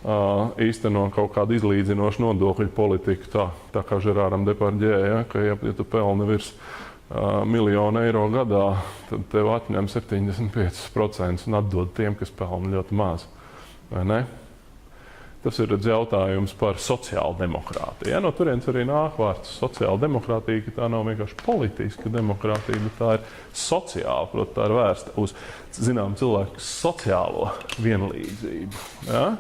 īsteno kaut kādu izlīdzinošu nodokļu politiku, tā kā Žerāram Depardjē, ka ja tu pelni virs miljonu eiro gadā, tad tev atņem 75% un atdod tiem, kas pelna ļoti maz. Vai ne? Tas ir jautājums par sociālu demokrātiju. Ja? No turienes arī nāk vārds sociāla demokrātija, ka tā nav vienkārši politiska demokrātija, bet tā ir sociāla, proti tā ir vērsta uz, zinām, cilvēku sociālo vienlīdzību. Ja?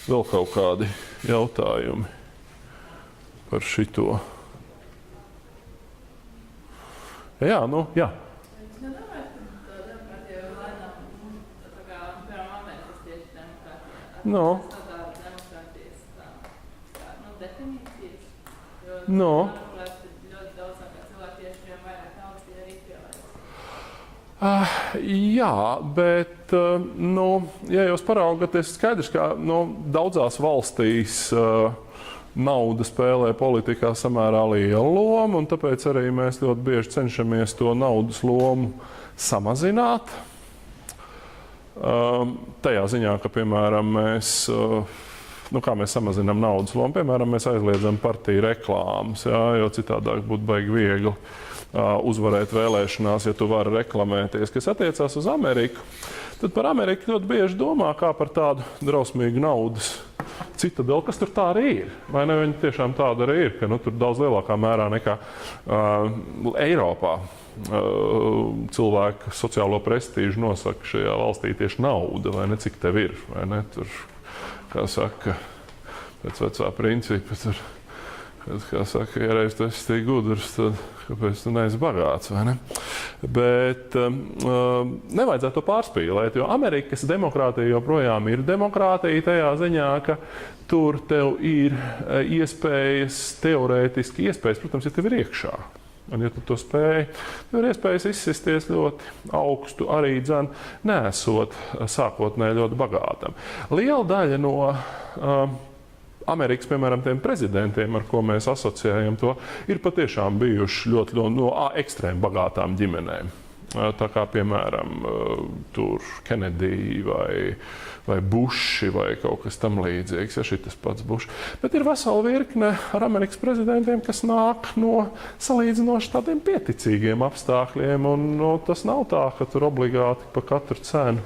Vēl kaut kādi jautājumi par šito. Jā, jā. Es nedomāju, ka tā demokrātija ir lēnām, tā kā, piemēram, Amerikas tieši demokrātija. No. Definīcijas, jo no. manuprāt, ļoti daudz cilvēkiešiem vairāk naudas tie arī pielaiks. Jā, bet, ja jūs paraugaties, skaidrs, ka daudzās valstīs nauda spēlē politikā samērā lielu lomu, un tāpēc arī mēs ļoti bieži cenšamies to naudas lomu samazināt. Tajā ziņā, ka, piemēram, kā mēs samazinām naudas lomu, piemēram, mēs aizliedzam partiju reklāmas, jo citādāk būtu baigi viegli uzvarēt vēlēšanās, ja tu vari reklamēties, kas attiecās uz Ameriku. Tad par Ameriku ļoti bieži domā kā par tādu drausmīgu naudas citadeli, kas tur tā arī ir. Vai ne, viņi tiešām tāda arī ir, ka tur daudz lielākā mērā nekā Eiropā. Cilvēku sociālo prestīžu nosaka šajā valstī tieši nauda, vai ne, cik tev ir, vai ne, tur, kā saka, pēc vecā principa, tur, kā saka, ja reiz tu esi tik gudrs, tad kāpēc tu neesi bagāts, vai ne? Bet nevajadzētu to pārspīlēt, jo Amerikas demokrātija joprojām ir demokrātija tajā ziņā, ka tur tev ir iespējas, teorētiski iespējas, protams, ja tev ir iekšā. Un, ja tu to spēj, tev ir iespējas izsisties ļoti augstu, arī nesot sākotnēji ļoti bagātam. Liela daļa no Amerikas, piemēram, tiem prezidentiem, ar ko mēs asociējam to, ir patiešām bijuši ļoti no ekstrēmi bagātām ģimenēm. Tā kā, piemēram, tur Kennedy vai Buši vai kaut kas tam līdzīgs, ja šitas pats Bušs. Bet ir vesela virkne ar Amerikas prezidentiem, kas nāk no salīdzinoši tādiem pieticīgiem apstākļiem, un tas nav tā, ka tur obligāti pa katru cenu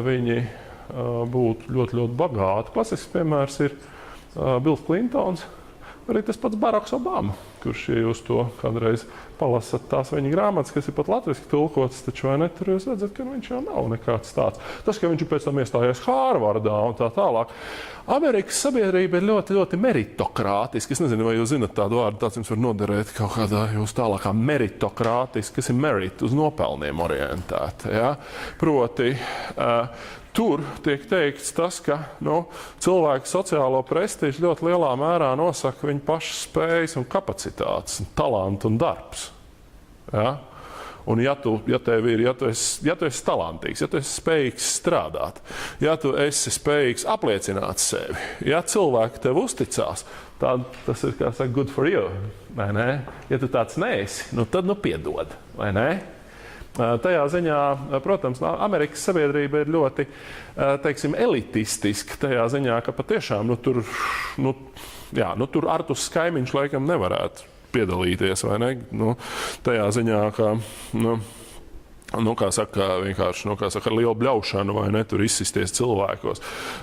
viņi būtu ļoti, ļoti bagāti. Klasisks piemērs ir Bills Klintons, arī tas pats Baraks Obama, kurš, ja jūs to kādreiz palasat tās viņa grāmatas, kas ir pat latviski tulkotas, taču vai ne, tur jūs redzat, ka viņš jau nav nekāds tāds. Tas, ka viņš pēc tam iestājies Hārvardā un tā tālāk. Amerikas sabiedrība ir ļoti, ļoti meritokrātiska. Es nezinu, vai jūs zinat tādu vārdu, tāds jums var noderēt kaut kādā jūs tālākā meritokrātiska, kas ir merit, uz nopelniem orientēta. Ja? Proti, tur tiek teikts tas, ka cilvēku sociālo prestižu ļoti lielā mērā nosaka viņa paša spējas un kapacitātes, un talantu un darbs. Ja? Un ja tu esi talantīgs, ja tu esi spējīgs strādāt, ja tu esi spējīgs apliecināt sevi, ja cilvēki tev uzticās, tad tas ir, kā saka, good for you, vai ne? Ja tu tāds neesi, tad piedod, vai ne? Tajā ziņā, protams, Amerikas sabiedrība ir ļoti, teiksim, elitistiska tajā ziņā, ka patiešām tur Artus Skaimiņš laikam nevarētu piedalīties, vai ne? Tajā ziņā, ka, kā saka, vienkārši, ar lielu bļaušanu, vai ne, tur izsisties cilvēkos.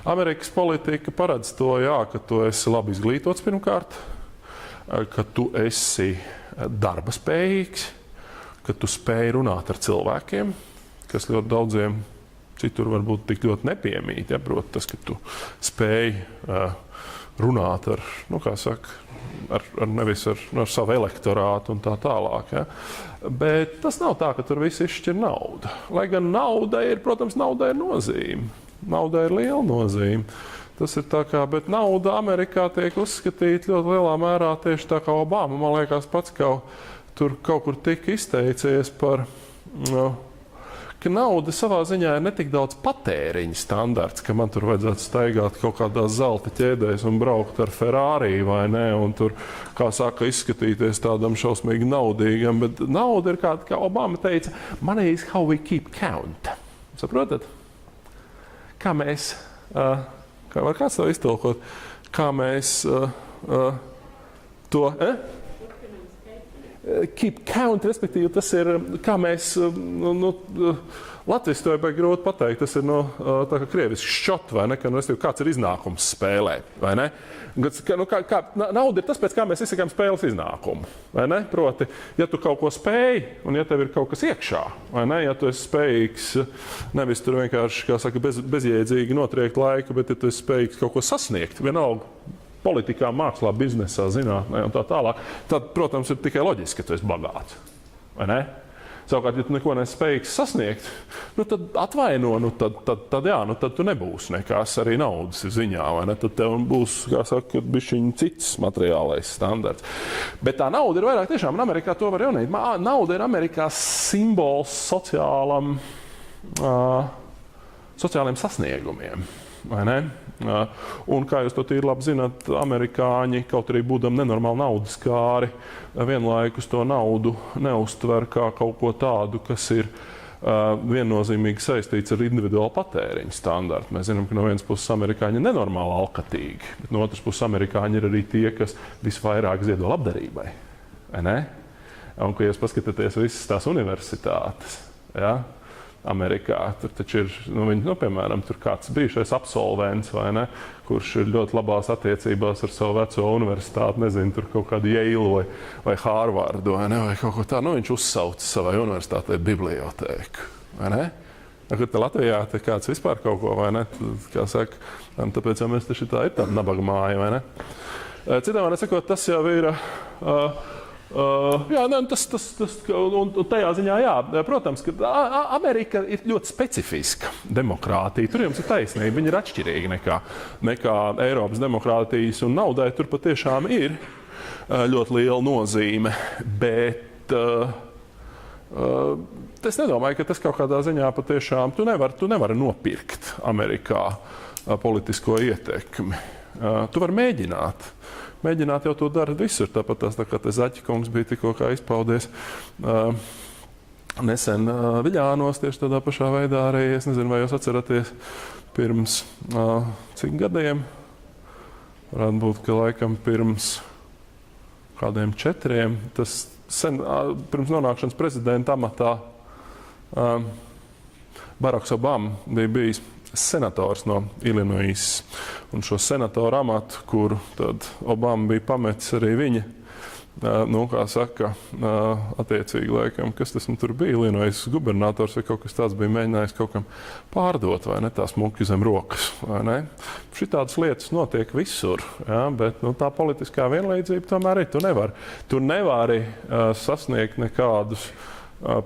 Amerikas politika paredz to, ka tu esi labi izglītots pirmkārt, ka tu esi darba spējīgs, ka tu spēj runāt ar cilvēkiem, kas ļoti daudziem citur varbūt tik ļoti nepiemīt. Ja? Proti tas, ka tu spēj runāt ar, nevis ar savu elektorātu un tā tālāk. Ja? Bet tas nav tā, ka tur viss izšķir nauda. Lai gan nauda ir, protams, nauda ir nozīme. Nauda ir liela nozīme. Tas ir tā kā, bet nauda Amerikā tiek uzskatīta ļoti lielā mērā tieši tā kā Obama. Man liekas pats, ka tur kaut kur tika izteicies par, ka nauda savā ziņā ir netik daudz patēriņa standarts, ka man tur vajadzētu staigāt kaut kādās zelta ķēdēs un braukt ar Ferrari, vai ne, un tur, kā saka, izskatīties tādam šausmīgi naudīgam, bet nauda ir kāda, kā Obama teica, money is how we keep count. Saprotat? Kā mēs Var kāds to iztulkot? Kā mēs to... Keep count, respektīvi, tas ir, kā mēs, Latvijas to ir grūti pateikt, tas ir, tā kā krieviski šķot, vai ne, ka, kāds ir iznākums spēlē, vai ne? Nauda ir tas, pēc kā mēs izsakām spēles iznākumu, vai ne? Proti, ja tu kaut ko spēj, un ja tev ir kaut kas iekšā, vai ne? Ja tu esi spējīgs, nevis tur vienkārši, kā saka, bezjēdzīgi notriekt laiku, bet ja tu esi spējīgs kaut ko sasniegt, vienalga, politikā, mākslā, biznesā, zinātnē un tā tālāk, tad, protams, ir tikai loģiski, ka tu esi bagāts, vai ne? Savukārt, ja tu neko nespējīgs sasniegt, tad atvaino, tad tu nebūsi nekas arī naudas ziņā, vai ne? Tad tev būs, kā saka, bišķiņ cits materiālais standarts. Bet tā nauda ir vairāk tiešām, un Amerikā to var jaunīt. Nauda ir Amerikā simbols sociāliem sasniegumiem, vai ne? Un, kā jūs to tīri labi zināt, amerikāņi, kaut arī būdam nenormāli naudas kāri, vienlaikus to naudu neuztver kā kaut ko tādu, kas ir viennozīmīgi saistīts ar individuālu patēriņu standartu. Mēs zinām, ka no vienas puses amerikāņi ir nenormāli alkatīgi, bet no otras puses amerikāņi ir arī tie, kas visvairāk ziedo labdarībai. Vai ne? Un, ka jūs paskatāties visas tās universitātes, ja? Amerikā. Tur taču ir, piemēram, tur kāds bijušais absolvents, vai ne, kurš ir ļoti labās attiecībās ar savu veco universitāti, nezinu, tur kaut kādu Yale vai Harvardu, vai ne, vai kaut ko tā, viņš uzsauca savai universitātei bibliotēku, vai ne? Kur te Latvijā te kāds vispār kaut ko, vai ne, kā saka, tāpēc jau mēs taču tā ir tāda nabaga māja, vai ne? Citām vārdiem sakot, tas jau ir... un tajā ziņā, jā, protams, ka Amerika ir ļoti specifiska demokrātija. Tur jums ir taisnība, viņi ir atšķirīgi nekā Eiropas demokrātijas, un naudai tur patiešām ir ļoti liela nozīme, bet es nedomāju, ka tas kaut kādā ziņā patiešām, tu nevari nopirkt Amerikā politisko ietekmi. Tu vari mēģināt. Mēģināt jau to dara visur, tāpat tā kā te Zaķa kungs bija tikko kā izpaudies nesen Viļānos, tieši tādā pašā veidā arī, es nezinu, vai jūs atceraties, pirms cik gadiem, varētu būt, ka laikam pirms kādiem 4, tas pirms nonākšanas prezidenta amatā Baraks Obama bija bijis senators no Illinois, un šo senatoru amatu, kur tad Obama bija pametis arī viņa, kā saka, attiecīgi laikam, kas tas tur bija, Illinois gubernators vai kaut kas tāds bija mēģinājis kaut kam pārdot, vai ne, tā smuki zem rokas, vai ne. Šitādas lietas notiek visur, ja, bet tā politiskā vienlīdzība tomēr ir, tu nevari sasniegt nekādus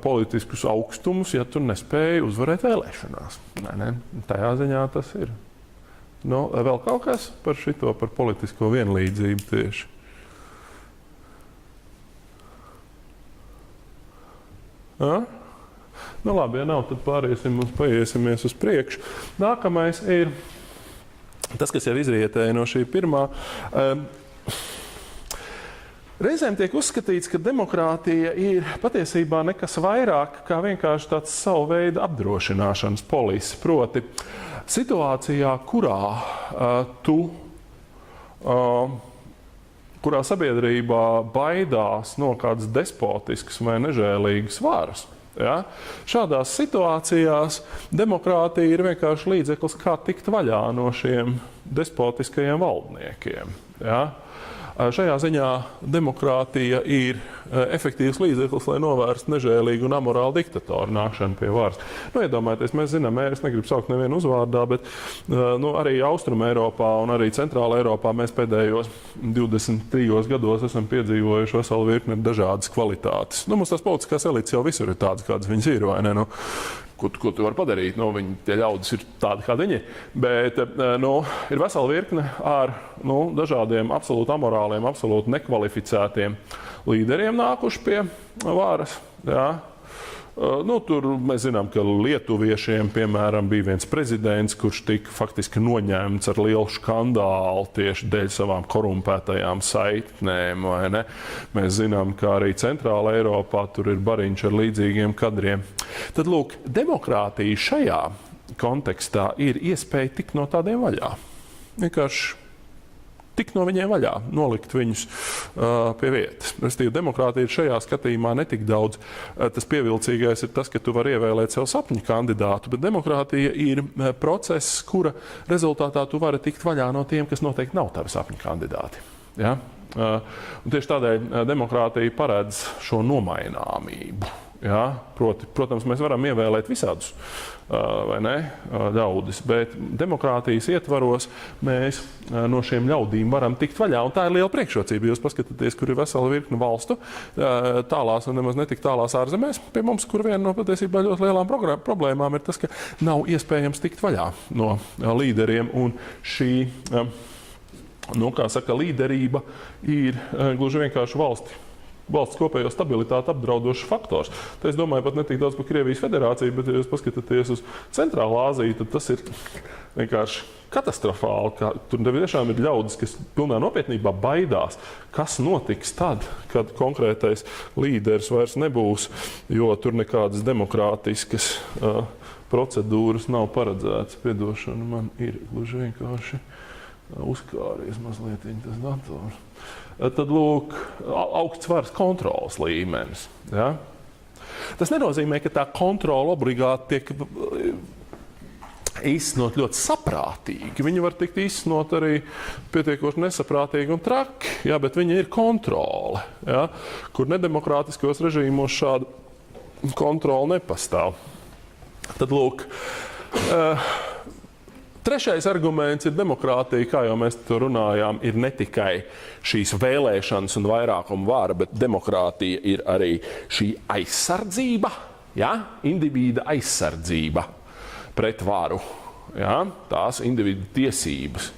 politiskus augstumus, ja tu nespēji uzvarēt vēlēšanās. Ne? Tajā ziņā tas ir. Vēl kaut kas par šito, par politisko vienlīdzību tieši. Labi, ja nav, tad paiesimies uz priekšu. Nākamais ir tas, kas jau izrietēja no šī pirmā. Reizēm tiek uzskatīts, ka demokrātija ir patiesībā nekas vairāk kā vienkārši tāds savu veidu apdrošināšanas polisi. Proti, situācijā, kurā sabiedrībā baidās no kādas despotiskas vai nežēlīgas varas. Ja? Šādās situācijās demokrātija ir vienkārši līdzeklis, kā tikt vaļā no šiem despotiskajiem valdniekiem. Ja? Šajā ziņā demokrātija ir efektīvs līdzeklis, lai novērstu nežēlīgu un amorālu diktatoru nākšanu pie varas. Iedomājieties, mēs zinām, es negribu saukt nevienu uzvārdā, bet arī Austrum Eiropā un arī Centrāla Eiropā mēs pēdējos 23 gados esam piedzīvojuši veselu virkni dažādas kvalitātes. Mums tās politiskās elites jau visur ir tādas, kādas viņas ir, vai ne? Ko tu vari padarīt? Tie ļaudis ir tādi, kādi viņi ir. Bet ir vesela virkne ar dažādiem absolūti amorāliem, absolūti nekvalificētiem līderiem nākuši pie varas. Jā. Tur mēs zinām, ka lietuviešiem, piemēram, bija viens prezidents, kurš tika faktiski noņemts ar lielu skandālu tieši dēļ savām korumpētajām saitnēm, vai ne? Mēs zinām, ka arī Centrāla Eiropā tur ir bariņš ar līdzīgiem kadriem. Tad, lūk, demokrātija šajā kontekstā ir iespēja tikt no tādiem vaļā. vienkārši tikt no viņiem vaļā, nolikt viņus pie vietas. Restīvi, demokrātija ir šajā skatījumā netik daudz. Tas pievilcīgais ir tas, ka tu vari ievēlēt sev sapņu kandidātu, bet demokrātija ir process, kura rezultātā tu vari tikt vaļā no tiem, kas noteikti nav tavi sapņu kandidāti. Ja? Un tieši tādēļ demokrātija paredz šo nomaināmību. Ja? Protams, mēs varam ievēlēt visādus vai ne, ļaudis, bet demokrātijas ietvaros mēs no šiem ļaudīm varam tikt vaļā. Un tā ir liela priekšrocība. Jūs paskatāties, kur ir vesela virkne valstu, tālās un nemaz netik tālās ārzemēs. Pie mums, kur viena no patiesībā ļoti lielām problēmām ir tas, ka nav iespējams tikt vaļā no līderiem. Un šī, kā saka, līderība ir gluži vienkārši valsts kopējo stabilitāti apdraudošs faktors. Tā es domāju pat ne tik daudz par Krievijas federāciju, bet ja jūs paskatāties uz Centrālu Āziju, tad tas ir vienkārši katastrofāli. Tur tiešām ir ļaudis, kas pilnā nopietnībā baidās, kas notiks tad, kad konkrētais līderis vairs nebūs, jo tur nekādas demokrātiskas procedūras nav paredzētas. Piedošana, man ir gluži vienkārši uzkāries mazliet tas dators. Tad, lūk, augsts varas kontrolas līmenis. Ja? Tas nenozīmē, ka tā kontrola obligāti tiek īstenot ļoti saprātīgi. Viņi var tikt īstenot arī pietiekoši nesaprātīgi un traki, ja? Bet viņa ir kontrole, ja? Kur nedemokrātiskos režīmos šāda kontrola nepastāv. Tad, lūk, trešais arguments ir demokrātija, kā jau mēs to runājām, ir ne tikai šīs vēlēšanas un vairākuma vara, bet demokrātija ir arī šī aizsardzība, ja? Individa aizsardzība pret varu, ja? Tās individu tiesības,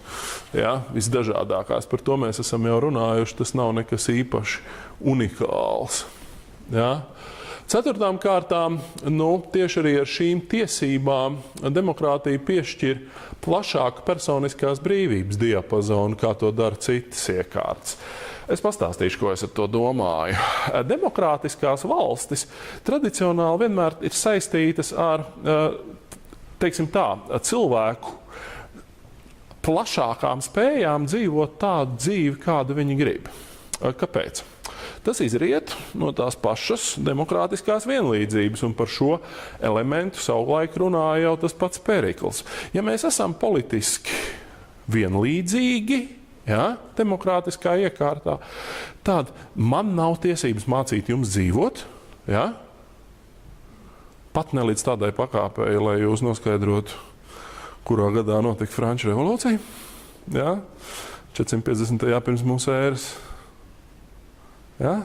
ja? Visdažādākās. Par to mēs esam jau runājuši, tas nav nekas īpaši unikāls. Ja? Ceturtām kārtām, tieši arī ar šīm tiesībām demokrātija piešķir plašāku personiskās brīvības diapazonu, kā to dara citas iekārtas. Es pastāstīšu, ko es ar to domāju. Demokrātiskās valstis tradicionāli vienmēr ir saistītas ar, teiksim tā, cilvēku plašākām spējām dzīvot tādu dzīvi, kādu viņi grib. Kāpēc? Tas izriet no tās pašas demokrātiskās vienlīdzības, un par šo elementu savulaik runāja jau tas pats Perikls. Ja mēs esam politiski vienlīdzīgi, ja, demokrātiskā iekārtā, tad man nav tiesības mācīt jums dzīvot, ja? Pat ne līdz tādai pakāpei, lai jūs noskaidrotu, kurā gadā notika Franču revolūcija, ja? 450. pirms mūsu ēras. Ja?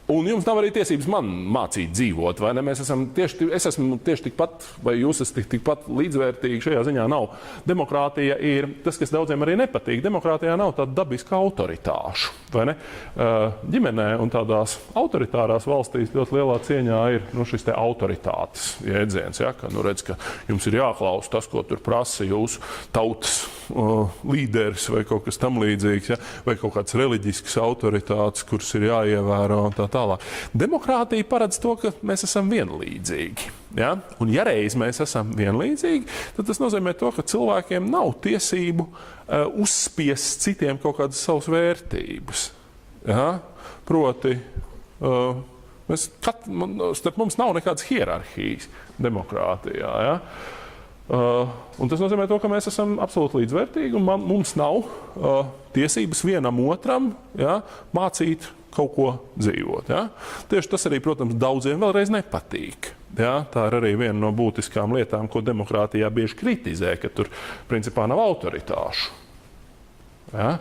Un jums nav arī tiesības man mācīt dzīvot, vai ne? Es esmu tieši tikpat, vai jūs esat tikpat līdzvērtīgi, šajā ziņā nav. Demokrātija ir tas, kas daudziem arī nepatīk. Demokrātijā nav tāda dabiska autoritāšu, vai ne? Ģimenē un tādās autoritārās valstīs ļoti lielā cieņā ir šis te autoritātes jēdziens, ja? Ka redz, ka jums ir jāklausa tas, ko tur prasa jūsu tautas līderis vai kaut kas tam līdzīgs, ja? Vai kaut kāds reliģisks autoritātes, kuras ir jāievēro un tā tālāk. Demokrātija paredz to, ka mēs esam vienlīdzīgi. Ja? Un ja reiz mēs esam vienlīdzīgi, tad tas nozīmē to, ka cilvēkiem nav tiesību uzspiest citiem kaut kādas savas vērtības. Ja? Proti, starp mums nav nekādas hierarhijas demokrātijā. Ja? Un tas nozīmē to, ka mēs esam absolūti līdzvērtīgi un mums nav tiesības vienam otram, ja, mācīt kaut ko dzīvot. Ja. Tieši tas arī, protams, daudziem vēlreiz nepatīk. Ja. Tā ir arī viena no būtiskām lietām, ko demokrātijā bieži kritizē, ka tur principā nav autoritāšu. Ja?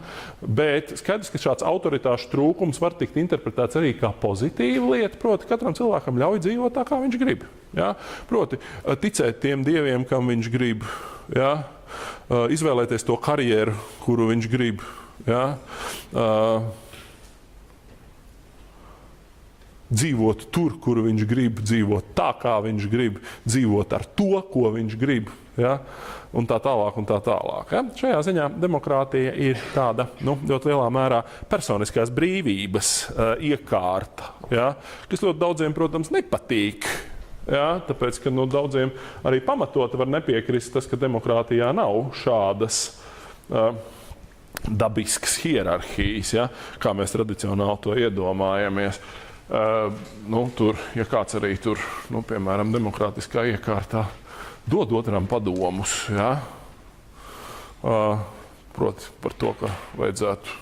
Bet skaidrs, ka šāds autoritāšu trūkums var tikt interpretēts arī kā pozitīva lieta. Proti, katram cilvēkam ļauj dzīvot tā, kā viņš grib. Ja? Proti, ticēt tiem dieviem, kam viņš grib. Ja? Izvēlēties to karjeru, kuru viņš grib. Ja? Dzīvot tur, kur viņš grib, dzīvot tā, kā viņš grib, dzīvot ar to, ko viņš grib. Ja? Un tā tālāk, un tā tālāk. Ja? Šajā ziņā demokrātija ir tāda ļoti lielā mērā personiskās brīvības iekārta, ja? Kas ļoti daudziem, protams, nepatīk. Jā, tāpēc, ka daudziem arī pamatot var nepiekrist tas, ka demokrātijā nav šādas dabiskas hierarhijas, ja, kā mēs tradicionāli to iedomājamies. Tur, ja kāds arī tur, piemēram, demokrātiskā iekārtā dod otram padomus, ja, proti par to, ka vajadzētu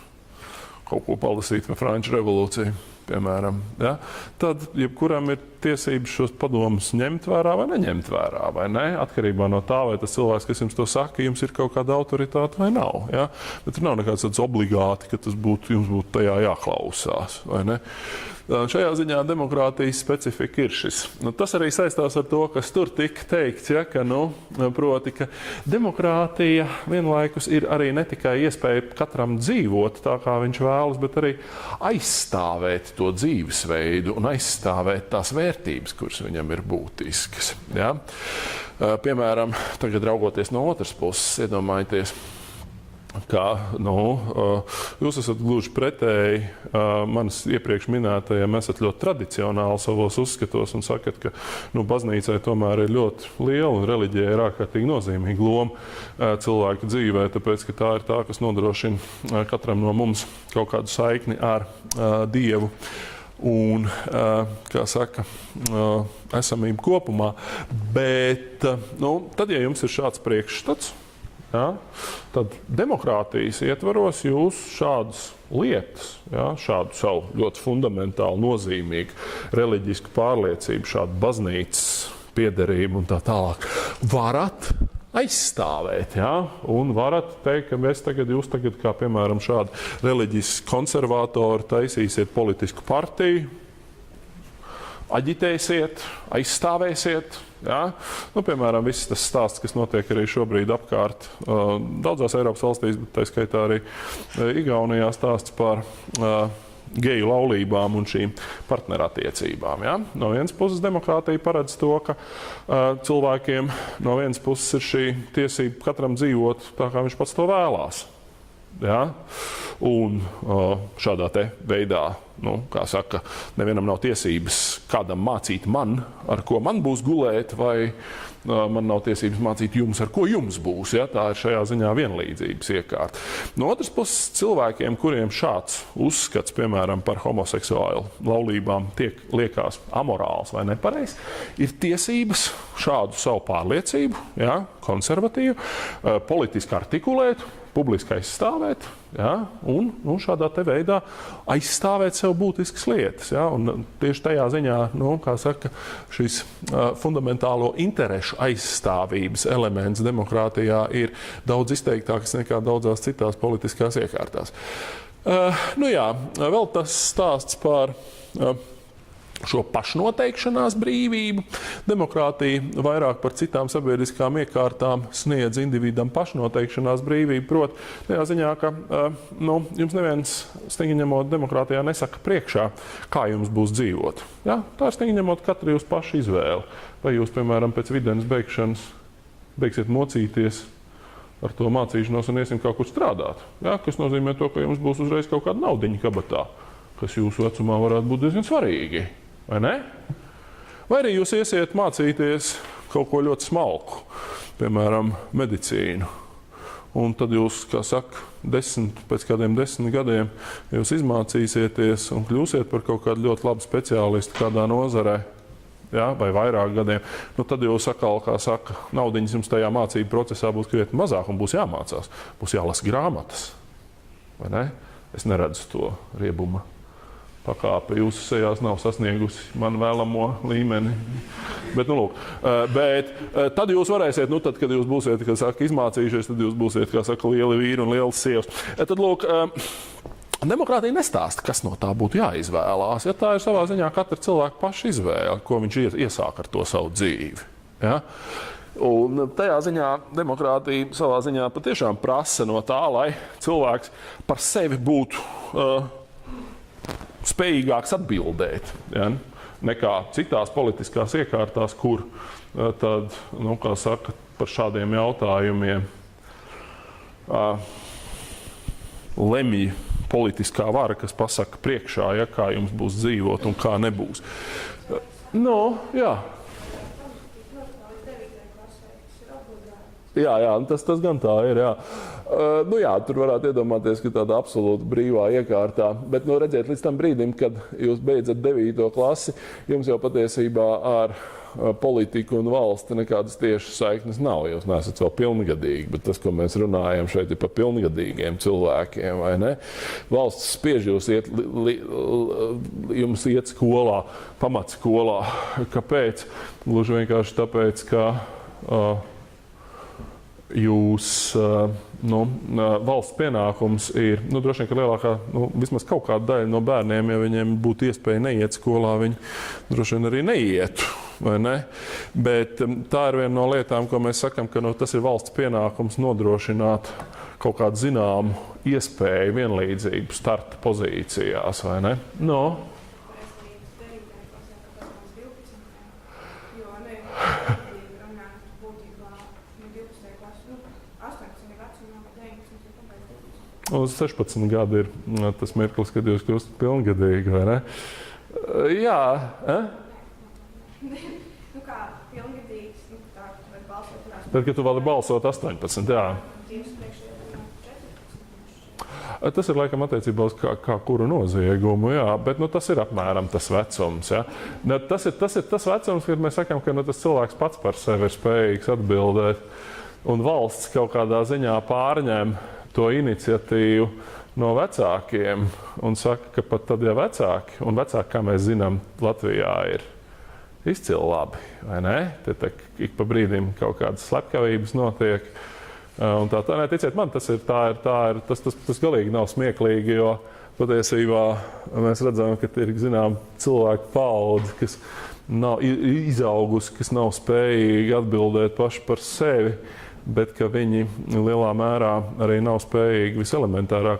kaut ko palasīt par Franču revolūciju, piemēram, ja, tad jebkuram ir tiesības šos padomus ņemt vērā vai neņemt vērā, vai ne? Atkarībā no tā, vai tas cilvēks, kas jums to saka, jums ir kaut kāda autoritāte vai nav. Ja? Bet tur nav nekāds tāds obligāti, ka jums būtu tajā jāklausās, vai ne? Šajā ziņā demokrātijas specifika ir šis. Tas arī saistās ar to, kas tur tika teikts, ja, ka, proti, ka demokrātija vienlaikus ir arī ne tikai iespēja katram dzīvot tā, kā viņš vēlas, bet arī aizstāvēt to dzīvesveidu un aizstāvēt tās vērtības, kuras viņam ir būtiskas. Ja? Piemēram, tagad raugoties no otras puses, iedomājieties, ka jūs esat gluži pretēji manis iepriekš minētajiem, esat ļoti tradicionāli savos uzskatos un sakat, ka baznīcai tomēr ir ļoti liela un reliģija ir ārkārtīgi nozīmīga loma cilvēku dzīvē, tāpēc, ka tā ir tā, kas nodrošina katram no mums kaut kādu saikni ar Dievu. Un, kā saka, esamību kopumā. Bet, tad, ja jums ir šāds priekšstats, ja, tad demokrātijas ietvaros jūs šādas lietas, ja, šādu savu ļoti fundamentāli nozīmīgu reliģisku pārliecību, šādu baznīcas piederību un tā tālāk, varat aizstāvēt, ja, un varat teikt, ka jūs tagad, kā piemēram šādi reliģiski konservatori, taisīsiet politisku partiju, aģitēsiet, aizstāvēsiet. Ja? Piemēram, viss tas stāsts, kas notiek arī šobrīd apkārt daudzās Eiropas valstīs, bet tā skaitā arī Igaunijā stāsts par geju laulībām un šīm partnerattiecībām. Ja? No vienas puses demokrātija paredz to, ka cilvēkiem no vienas puses ir šī tiesība katram dzīvot tā, kā viņš pats to vēlās. Ja? Un šādā te veidā, kā saka, nevienam nav tiesības kādam mācīt man, ar ko man būs gulēt, vai man nav tiesības mācīt jums, ar ko jums būs. Ja? Tā ir šajā ziņā vienlīdzības iekārta. No otras puses, cilvēkiem, kuriem šāds uzskats, piemēram, par homoseksuālu laulībām liekas amorāls vai nepareizs, ir tiesības šādu savu pārliecību, ja, konservatīvu, politiski artikulēt, publiski aizstāvēt, ja, un šādā te veidā aizstāvēt sev būtiskas lietas. Ja, un tieši tajā ziņā, kā saka, šis fundamentālo interešu aizstāvības elements demokrātijā ir daudz izteiktāks nekā daudzās citās politiskās iekārtās. Vēl tas stāsts par šo pašnoteikšanās brīvību. Demokrātija vairāk par citām sabiedriskām iekārtām sniedz individam pašnoteikšanās brīvību. Proti, tajā ziņā, ka jums neviens stingri ņemot demokrātijā nesaka priekšā, kā jums būs dzīvot. Ja? Tā ir stingri ņemot katra jūs paša izvēle. Vai jūs, piemēram, pēc videns beigšanas beigsiet mocīties ar to mācīšanos un iesim kaut kur strādāt. Ja? Kas nozīmē to, ka jums būs uzreiz kaut kāda naudiņa kabatā, kas jūsu vecumā varētu būt diezgan svarīgi. Vai ne? Vai arī jūs iesiet mācīties kaut ko ļoti smalku, piemēram, medicīnu. Un tad jūs, kā saka, pēc kādiem 10 gadiem jūs izmācīsieties un kļūsiet par kaut kādu ļoti labu speciālistu kādā nozarē, ja, vai vairāk gadiem. Tad jūs atkal, kā saka, naudiņas jums tajā mācību procesā būs krietni mazāk un būs jāmācās. Būs jālasa grāmatas. Vai ne? Es neredzu to riebuma pakāpe jūsu sejās nav sasniegusi man vēlamo līmeni. Bet tad jūs varēsiet, tad, kad jūs būsiet, kā saka, izmācījušies, tad jūs būsiet, kā saka, lieli vīri un lielas sievas. Tad, demokrātija nestāsta, kas no tā būtu jāizvēlās. Ja tā ir savā ziņā katra cilvēka paša izvēle, ko viņš iesāk ar to savu dzīvi. Ja? Un tajā ziņā demokrātija savā ziņā patiešām prasa no tā, lai cilvēks par sevi būtu spējīgāks atbildēt, ja, nekā citās politiskās iekārtās, kur tad, kā saka, par šādiem jautājumiem lemj politiskā vara, kas pasaka priekšā, ja, kā jums būs dzīvot un kā nebūs. Jā. Jā, tas gan tā ir. Jā. Jā, tur varētu iedomāties, ka tāda absolūti brīvā iekārtā. Bet, redziet, līdz tam brīdim, kad jūs beidzat 9. klasi, jums jau patiesībā ar politiku un valsti nekādas tiešas saiknes nav. Jūs neesat vēl pilngadīgi, bet tas, ko mēs runājam šeit, ir par pilngadīgiem cilvēkiem, vai ne? Valsts spiež jūs jums iet skolā, pamatskolā. Kāpēc? Gluži vienkārši tāpēc, ka valsts pienākums ir, droši vien, ka lielākā, vismaz kaut kāda daļa no bērniem, ja viņiem būtu iespēja neiet skolā, viņi droši vien arī neietu, vai ne? Bet tā ir viena no lietām, ko mēs sakam, ka tas ir valsts pienākums nodrošināt kaut kādu zināmu iespēju vienlīdzību starta pozīcijās, vai ne? Uz 16 gadi ir tas mirklis, kad jūs kļūstat pilngadīgi, vai ne? Jā. Kā pilngadīgs, tā var balsot 18. Tad, kad tu vari balsot 18, jā. Tas ir laikam attiecībā uz kā kuru noziegumu, jā, bet tas ir apmēram tas vecums. Ja. Tas ir tas vecums, kad mēs sakām, ka tas cilvēks pats par sevi ir spējīgs atbildēt, un valsts kaut kādā ziņā pārņem to iniciatīvu no vecākiem un saka, ka pat tad, ja vecāki, un vecāki, kā mēs zinām, Latvijā ir izcili labi, vai ne? Te ik pa brīdim kaut kādas slepkavības notiek. Un tā neticiet man, tas galīgi nav smieklīgi, jo patiesībā mēs redzam, ka ir cilvēku paudze, kas nav izaugusi, kas nav spējīgi atbildēt paši par sevi, bet ka viņi lielā mērā arī nav spējīgi viselementārāk